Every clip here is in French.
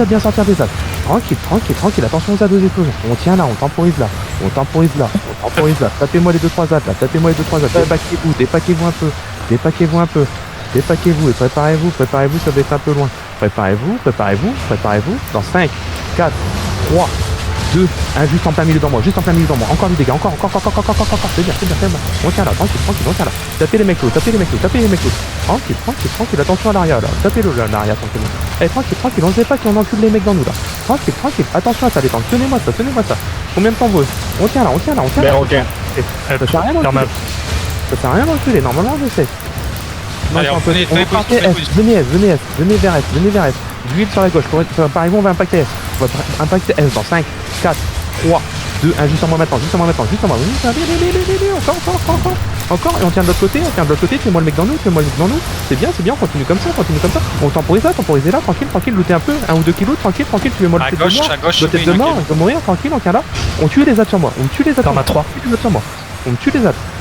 bien sortir des ZAD. Tranquille, tranquille, tranquille, attention aux ZAD aux explosions. On tient là, on temporise là. On temporise là, on temporise là. Tapez-moi les 2-3 ZAD là, tapez-moi les 2-3 ZAD. Dépaquez-vous, dépaquez-vous un peu. Dépaquez-vous un peu. Dépaquez-vous et préparez-vous, préparez-vous, ça va être un peu loin. Préparez-vous, préparez-vous, préparez-vous. Dans 5, 4, 3, 2, 1, juste en plein milieu dans moi, juste en plein milieu dans moi. Encore du dégât, encore. C'est bien, c'est bien, c'est bien. On tient là, tranquille, tranquille, on tient là. Tapez les mecs lourds, tapez les mecs lourds, tapez les mecs lourds. Tranquille, tranquille, tranquille, attention à l'arrière là. Tapez-le là, à l'arrière tranquillement. Eh, tranquille, tranquille, on ne sait pas qu'on encule les mecs dans nous là. Tranquille, tranquille, attention à ça les tanks. Tenez-moi ça, tenez-moi ça. Combien de temps vous? On tient là, on tient là, on tient là. Ok. Ça sert à rien d'enculer. Ça sert à rien d'enculer, normalement je sais. Non, Allez, venez vers S, venez vers S. D'huile sur la gauche, par exemple on va impacter S. On va impacter S dans 5, 4, 3, 2, 1, juste en moi maintenant, juste en moi. Encore, et on tient de l'autre côté, fais-moi le mec dans nous, c'est bien, on continue comme ça. On temporise là, tranquille, lootez un peu, 1 ou 2 kilos, tranquille, tuez-moi le tête de mort, le tête de mort, je vais mourir, tranquille, on tient là. On tue les ZAD sur moi, on me tue les ZAD.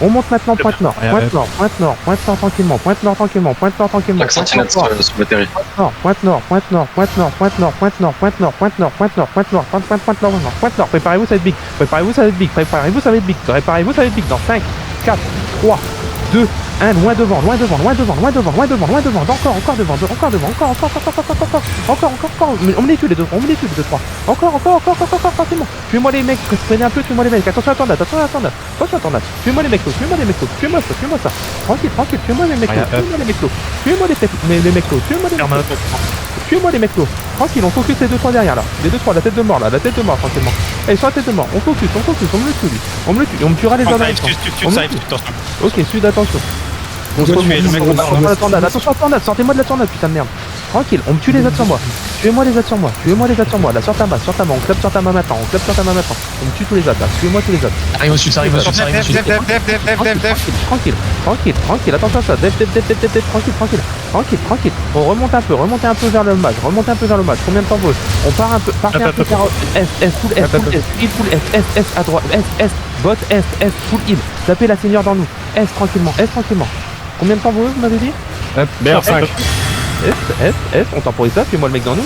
On monte maintenant pointe nord, tranquillement. Pointe nord. Préparez-vous, ça va être big. Dans 5, 4, 3, 2, 1, loin devant. Encore devant. On me les tue les deux, 3. Encore, facilement. Tuez-moi les mecs, prenez un peu, tuez-moi les mecs. Attention à tornade. Tuez-moi les mecs, tuez-moi ça. Tranquille, tuez-moi les mecs, tuez-moi les mecs. Tranquille, on focus les 2-3 derrière là. Les 2-3, la tête de mort, tranquillement. Eh, sur la tête de mort, on focus, on me le tue lui. On me tuera les autres. Ok, sud, attention. On se remonte. Attention à la tornade, sortez-moi de la tornade, putain de merde. Tranquille, on me tue les ZAD sur moi. Tuez-moi les ZAD sur moi. Là, sur ta main, on clappe sur ta main maintenant. On me tue tous les ZAD là. Tuez-moi tous les ZAD. Arrive au sud. Tranquille, attention à ça. Dev, tranquille. On remonte un peu vers le match. Combien de temps vous? On part un peu, partez un peu vers S, full S, à droite, S, bot, S, full heal. Tapez la seigneur dans nous. S tranquillement. Combien de temps vous m'avez dit? BR5. S, on temporise ça, fais-moi le mec dans nous,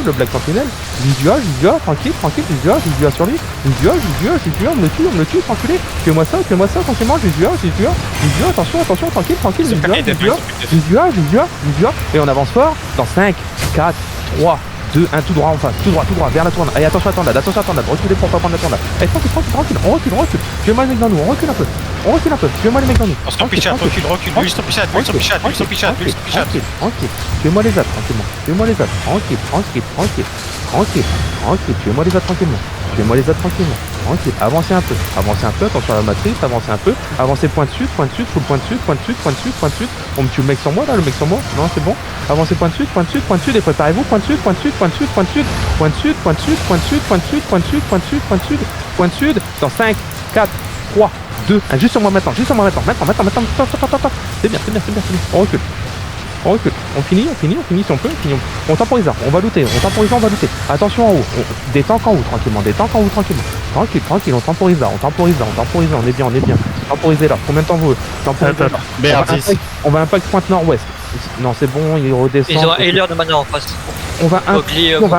le Black Sentinel. Jujua, tranquille, Jujua sur lui. Jujua, on me le tue, tranquille. Fais-moi ça, tranquillement, Jujua, attention, tranquille, Jujua. Et on avance fort, dans 5, 4, 3, 2, 1, tout droit en face, tout droit, vers la tournade. Allez, attention à tornade, reculez pour pas prendre la tornade. Allez, tranquille, on recule. Fais-moi le mec dans nous, on recule un peu. Fais-moi les mecs dans nous. On se recule, lui son pichat. Tranquille. Fais-moi les ZAD tranquillement. Tranquille. Fais-moi les ZAD tranquillement. Tranquille. Avancez un peu. Attention à la matrice. Avancez point de sud. Full point de sud. On me tue le mec sur moi là, Non, c'est bon. Avancez point de sud et préparez-vous. Point de sud. Dans 5, 4, 3, 2, 1, juste sur moi maintenant. C'est bien. On recule. On finit si on peut. On temporise là. On va looter. Attention en haut. Des tanks en haut tranquillement. Tranquille. On temporise là. On est bien. Temporisez là. Combien de temps vous? BR10. On va impact pointe nord-ouest. Non, c'est bon, il redescend. Ils ont un healer de mana en face. On va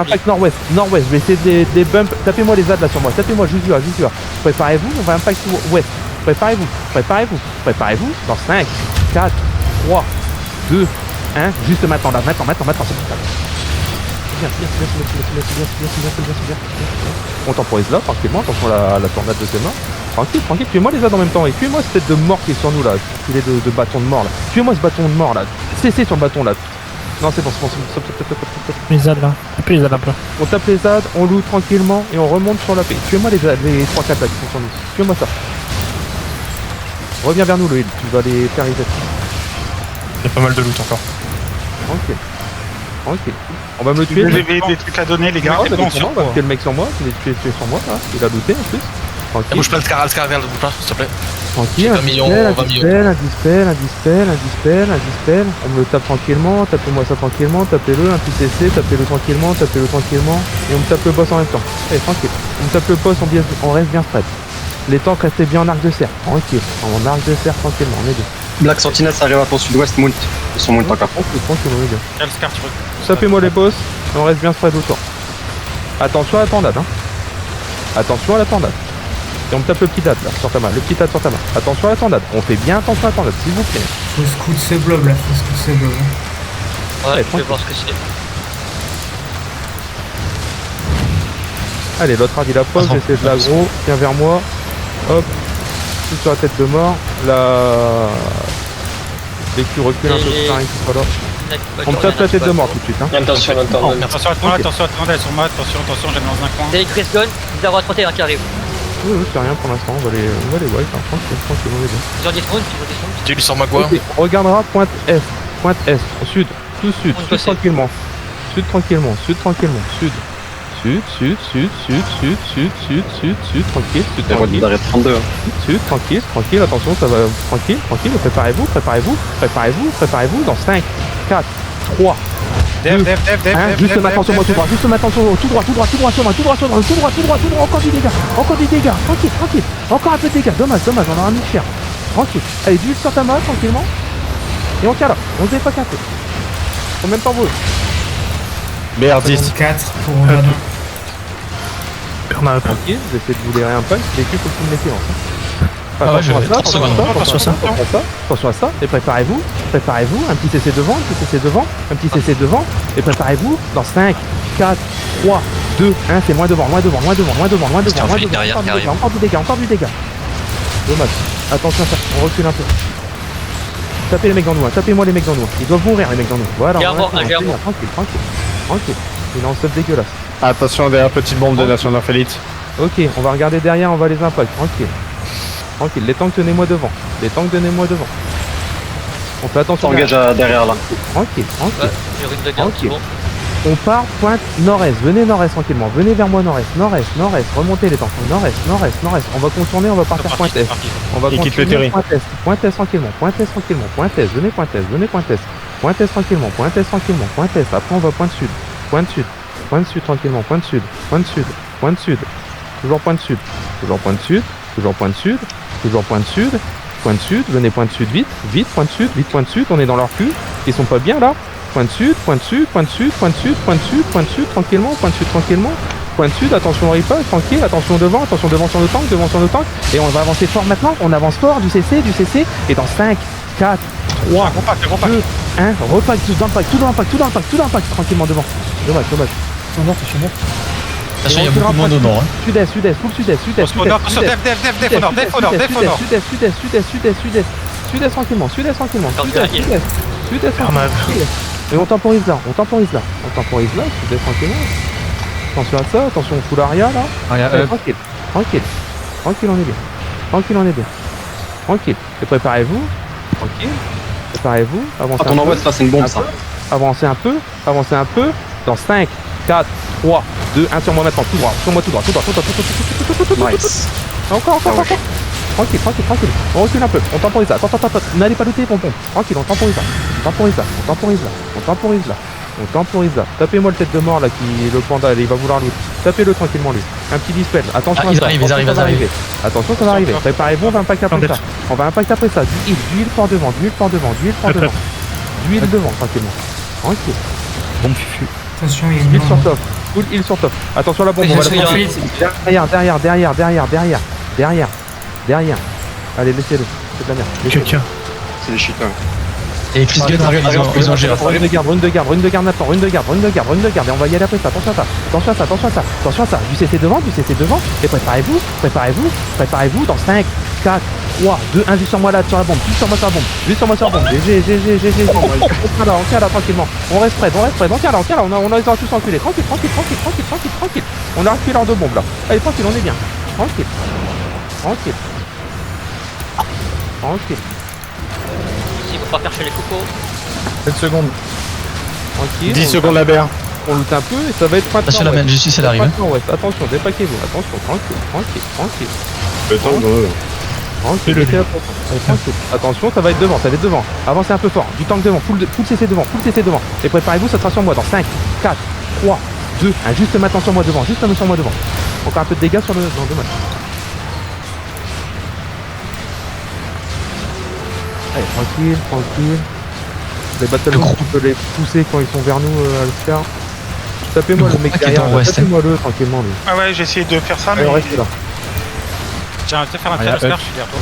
impact nord-ouest. Je vais essayer des bumps. Tapez-moi les ZAD là sur moi. Tapez-moi, Jujua. Préparez-vous, on va impact ouest. Préparez-vous. Dans 5, 4, 3, 2, 1. Juste maintenant, c'est bien. On temporise là, tranquillement. Attention à la tornade de ses mains. Tranquille. Tuez-moi les ZAD en même temps. Et tuez-moi cette tête de mort qui est sur nous là. Il est de bâton de mort là. Tuez-moi ce bâton de mort là. Cessez sur le bâton là. Non, c'est bon. Les ZAD là. Tapez les ZAD un peu. On tape les ZAD, on loot tranquillement et on remonte sur la paix. Tuez-moi les 3-4 là qui sont sur nous. Tuez-moi ça. Reviens vers nous le heal, tu vas les faire reset. Il y a pas mal de loot encore. Tranquille. On va me le tuer. Vous avez des trucs à donner les gars. On va tuer le mec sur moi, il est tué sur moi là. Il a looté en plus. Tranquille. Bouge pas le scar vient de bouge pas, s'il te plaît. Tranquille, un dispel. On me le tape tranquillement, tapez-moi ça tranquillement, tapez-le, un petit CC, tapez-le tranquillement, et on me tape le boss en même temps. Allez, tranquille. On me tape le boss, on reste bien spread. Les tanks restaient bien en arc de cerf, tranquille. En arc de cerf, tranquillement, on est bien. Black Sentinel, ça arrive à ton sud-ouest, Mount. Ils sont Mount encore. Tranquille, on est bien. Quel scar tu veux? Tapez-moi les boss, Et on reste bien spread autour. Attention à la tornade, hein. Attention à la tornade. Et on me tape le petit date là, sur ta main. Le petit date sur ta main. Attention à la tornade. On fait bien attention à la tornade, s'il vous plaît. Faut scout ce blob là, faut scout ce blob. Ouais, je tranquille. vais voir ce que c'est. Allez, l'autre il approche, Attends. j'essaie de l'aggro. Viens vers moi. Hop. Tout sur la tête de mort. La. Vécu recule un peu Et- pour rien qu'il soit là. On me tape la tête de mort tout de suite, hein. Attention, attention. Attention à toi, attention à toi, elle est sur moi, attention, j'aime dans un coin. T'as une Crestone, vous avez 31 qui arrive. Oui, oui, c'est rien pour l'instant. On va les wipe, hein. Tranquille, tranquille, on va les bien. Ils ont des spawns, ils ont des spawns. Tu lui sors ma quoi? Ok, on regardera pointe Est, au sud, tout sud, On sud peut se- tranquillement, sud tranquillement, sud tranquillement, sud, sud, sud, sud, sud, sud, sud, sud, sud, sud, tranquille, sud tranquille, d'arrêt 32. sud, tranquille, tranquille, attention, ça va, tranquille, tranquille, préparez-vous, préparez-vous, préparez-vous, préparez-vous, dans 5, 4, 3, Dev, juste maintenant sur moi, tout droit, juste maintenant sur moi, tout droit sur moi, tout droit sur moi, tout droit, encore du dégâts, tranquille, tranquille, encore un peu de dégâts, dommage, on aura mis cher, tranquille, allez, d'huile sur ta main, tranquillement, et on tient là, on se fait pas casser, combien de temps vous? BR10. 4 pour Radin. Bernard, Tranquille, vous essayez de vous lérer un peu, les culs, faut que vous me laissez Ah ouais, attention à je- ça, 30 secondes. attention à ça, et préparez-vous, un petit CC devant, un petit CC devant, et préparez-vous, dans 5, 4, 3, 2, 1, c'est moins devant, derrière qui arrive. encore du dégât. Dommage, attention à ça, on recule un peu. Tapez les mecs dans nous, tapez-moi les mecs dans nous, ils doivent mourir les mecs dans nous, voilà, J'ai un on mort, reste, j'ai un mort. tranquille, il est en stuff dégueulasse. Attention derrière petite bombe de Nation d'Infélite. Ok, on va regarder derrière, on va les impacts, tranquille. Tranquille, les tanks tenez-moi devant. On fait attention Derrière là. Tranquille, Ouais, j'ai une de garde, Ok. c'est bon. On part pointe nord-est, venez nord-est tranquillement, venez vers moi nord-est, remontez les tanks, nord-est. On va contourner, on va partir pointe est. On va Il quitte le continuer terrain. pointe est tranquillement, venez pointe est. Pointe est tranquillement, pointe est. Après on va pointe sud tranquillement, pointe sud. Toujours pointe sud. Venez pointe sud vite, pointe sud, on est dans leur cul, ils sont pas bien là. Pointe sud, tranquillement. Pointe sud, attention au riposte, tranquille, attention devant sur nos tanks, et on va avancer fort maintenant, on avance fort, du CC, et dans 5, 4, 3, Compact. 2, 1, repack, tout dans le pack, tranquillement devant. Dommage. Ils sont morts. Attention, il y a beaucoup de monde au nord. hein. Sud-est, full sud-est. Attention, Dev, au nord. Sud-est tranquillement. Sud-est tranquillement. Armave. Et on temporise là. Sud-est tranquillement. Attention à ça, attention au full aria là. Allez, tranquille, on est bien. Tranquille. Et préparez-vous. Avancez Quand on un envoie, peu. ça c'est une bombe ça. Avancez un peu. Dans 5, 4, 3, 2, 1 sur moi maintenant. Tout droit. Nice. Encore. Tranquille. On recule un peu. On temporise là. Attends. N'allez pas looter, pompon. Tranquille, on temporise là. Tapez-moi le tête de mort là le panda, il va vouloir loot. Tapez-le tranquillement lui. Un petit dispel. Attention Ah, à ils ça. arrivent, Attention, ils ça va arrivent. arriver. Attention, ça va arriver. Préparez-vous, on va impact après ça. D'huile devant, tranquillement. Tranquille. Bon fufu. Attention, il y a une Huile sur bombe. top. Full heal sur top. Attention à la bombe, on va Attention, la il y a prendre. Derrière. Allez, laissez-le. C'est de la merde. Quelqu'un. C'est des cheaters. Et Chris Gunn, ils ont géré. Rune de garde maintenant, rune de garde, et on va y aller après ça, attention à ça, du CC devant, et préparez-vous, dans 5, 4, 3, 2, 1, juste sur moi là, sur la bombe, juste sur moi sur la bombe, GG, on tient là, tranquillement, on reste prêt, on tient là, on a les tous enculés, tranquille, on a reculé leurs deux bombes là, allez, tranquille, on est bien, tranquille, Ici, faut pas faire chez les cocos. 7 secondes. tranquille, 10 secondes la BR. on loot un peu, et ça va être pointe Attention la nord-ouest. main, justice elle arrive. Attention, dépaquez-vous, attention, tranquille. Le temps de. Tranquille, mettez la pression. Allez, tranquille. Attention, ça va être devant. Avancez un peu fort. Du tank devant, full CC devant. Et préparez-vous, ça sera sur moi dans 5, 4, 3, 2, 1. Juste maintenant sur moi devant. Encore un peu de dégâts sur le. Non, dommage. Allez, tranquille. Les battles, on peut les pousser quand ils sont vers nous à le faire. Tapez-moi le mec qui est derrière, en là. ouest, Tapez-moi le tranquillement, lui. Ah ouais, j'ai essayé de faire ça, Allez, mais. on reste là. Tiens, je vais faire un Ah, y a tir Huck. je suis derrière toi.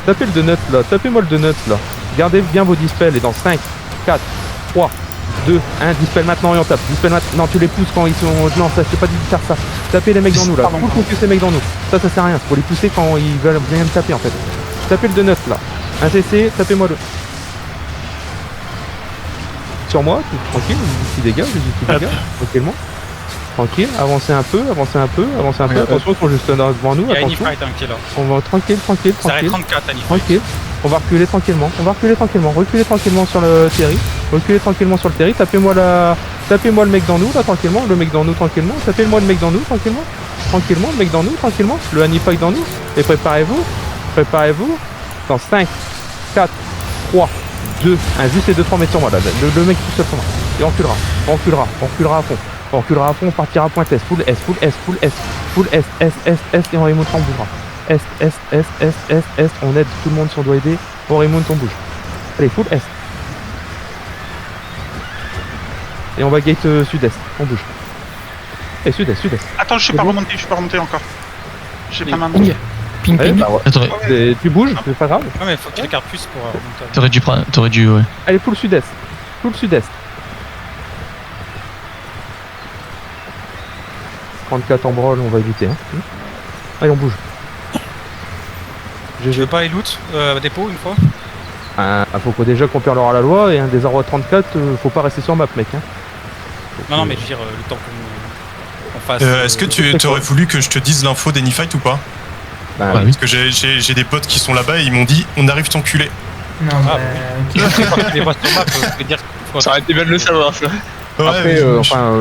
Tapez le donut là, tapez-moi le donut là. Gardez bien vos dispels et dans 5, 4, 3, 2, 1, dispel maintenant et on tape. Dispel maintenant. Non, tu les pousses quand ils sont. Non, ça c'est pas dit de faire ça. Tapez les mecs dans nous là. Pardon. Full focus les mecs dans nous. Ça sert à rien. Faut les pousser quand ils veulent bien me taper en fait. Tapez le donut là. Un CC, tapez-moi le. Sur moi, tranquille, les dégâts, tranquillement. Tranquille, avancez un peu, avancez un peu, avancez un peu. Attention, ils sont juste devant nous, Il y a une attention. fight hein, qui est là. On va tranquille, tranquille, Ça arrête tranquille. 34 Annie. Tranquille, on va reculer tranquillement, reculer tranquillement sur le terry, reculer tranquillement sur le terry, tapez-moi le mec dans nous là tranquillement, le mec dans nous tranquillement, tapez-moi le mec dans nous tranquillement, le mec dans nous tranquillement, le Hanifight dans nous, et préparez-vous, dans 5, 4, 3, 2, 1, juste les 2-3 mètres sur moi là, le mec tout seul sur moi, et on reculera à fond, on partira à point est, full S, et on remonte, on bougera. Est, on aide, tout le monde si on doit aider, on remonte, on bouge. Allez, full Est. Et on va gate sud-est, on bouge. Et sud-est. Attends, je suis C'est pas bon remonté, encore. J'ai pas ma main. Ping Allez, ping. bah, ouais. Tu bouges, c'est pas grave. Ouais, mais il faut qu'il écarte plus pour remonter. T'aurais dû, ouais. Allez, full sud-est. 34 en brawl, on va éviter. Hein. Allez, on bouge. Je veux pas les loot dépôt une fois. Faut déjà qu'on perd l'heure à la loi, et un des 34, faut pas rester sur map, mec. Hein. Non, mais je veux dire, le temps qu'on fasse. Est-ce que tu aurais voulu que je te dise l'info d'Anyfight ou pas? Bah, Ouais. Parce que j'ai des potes qui sont là-bas et ils m'ont dit on arrive t'enculer. Non, Ah, bah, ok. Quand tu les vois sur map, je veux dire. Ça aurait été bien de le savoir, ça. Ouais, Après, je- enfin,